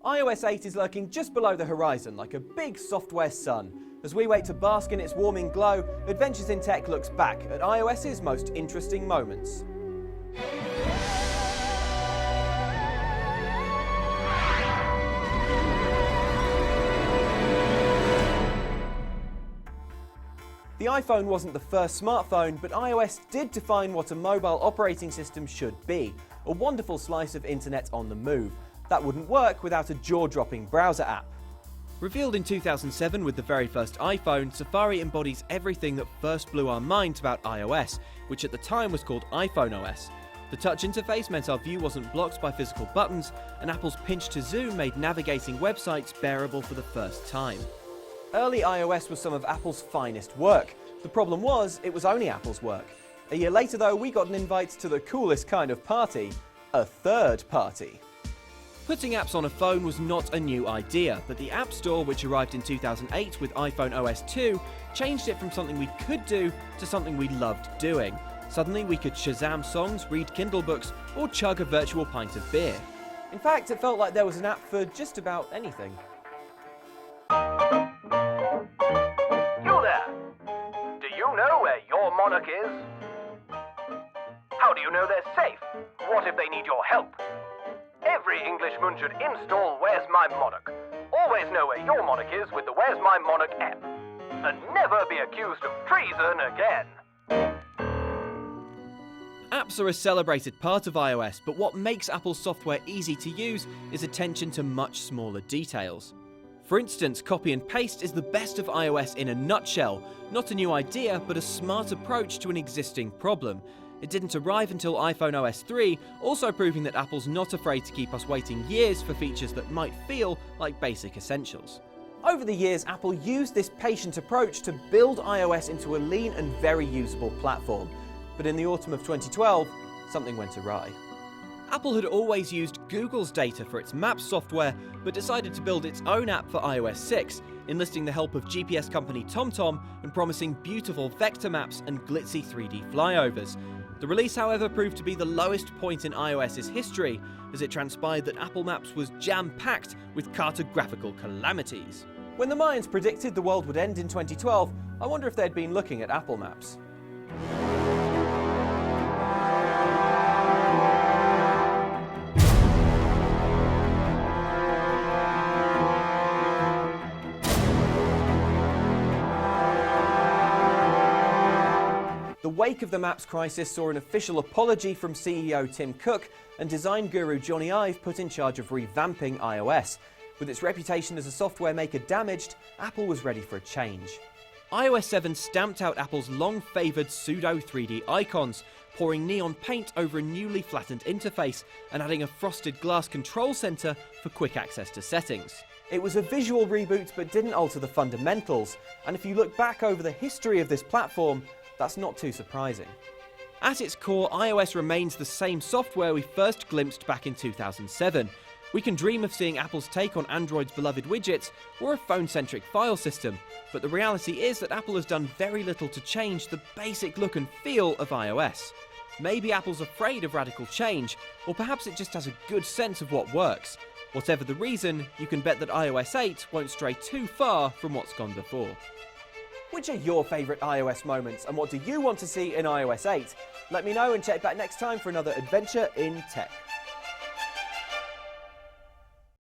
iOS 8 is lurking just below the horizon like a big software sun. As we wait to bask in its warming glow, Adventures in Tech looks back at iOS's most interesting moments. The iPhone wasn't the first smartphone, but iOS did define what a mobile operating system should be, a wonderful slice of internet on the move. That wouldn't work without a jaw-dropping browser app. Revealed in 2007 with the very first iPhone, Safari embodies everything that first blew our minds about iOS, which at the time was called iPhone OS. The touch interface meant our view wasn't blocked by physical buttons, and Apple's pinch to zoom made navigating websites bearable for the first time. Early iOS was some of Apple's finest work. The problem was, it was only Apple's work. A year later though, we got an invite to the coolest kind of party, a third party. Putting apps on a phone was not a new idea, but the App Store, which arrived in 2008 with iPhone OS 2, changed it from something we could do to something we loved doing. Suddenly we could Shazam songs, read Kindle books, or chug a virtual pint of beer. In fact, it felt like there was an app for just about anything. You there! Do you know where your monarch is? How do you know they're safe? What if they need your help? Every Englishman should install Where's My Monarch. Always know where your monarch is with the Where's My Monarch app. And never be accused of treason again. Apps are a celebrated part of iOS, but what makes Apple's software easy to use is attention to much smaller details. For instance, copy and paste is the best of iOS in a nutshell. Not a new idea, but a smart approach to an existing problem. It didn't arrive until iPhone OS 3, also proving that Apple's not afraid to keep us waiting years for features that might feel like basic essentials. Over the years, Apple used this patient approach to build iOS into a lean and very usable platform. But in the autumn of 2012, something went awry. Apple had always used Google's data for its Maps software, but decided to build its own app for iOS 6, enlisting the help of GPS company TomTom and promising beautiful vector maps and glitzy 3D flyovers. The release, however, proved to be the lowest point in iOS's history, as it transpired that Apple Maps was jam-packed with cartographical calamities. When the Mayans predicted the world would end in 2012, I wonder if they'd been looking at Apple Maps. The wake of the Maps crisis saw an official apology from CEO Tim Cook and design guru Johnny Ive put in charge of revamping iOS. With its reputation as a software maker damaged, Apple was ready for a change. iOS 7 stamped out Apple's long-favoured pseudo 3D icons, pouring neon paint over a newly flattened interface and adding a frosted glass control centre for quick access to settings. It was a visual reboot but didn't alter the fundamentals, and if you look back over the history of this platform, that's not too surprising. At its core, iOS remains the same software we first glimpsed back in 2007. We can dream of seeing Apple's take on Android's beloved widgets or a phone-centric file system, but the reality is that Apple has done very little to change the basic look and feel of iOS. Maybe Apple's afraid of radical change, or perhaps it just has a good sense of what works. Whatever the reason, you can bet that iOS 8 won't stray too far from what's gone before. Which are your favourite iOS moments, and what do you want to see in iOS 8? Let me know and check back next time for another adventure in tech.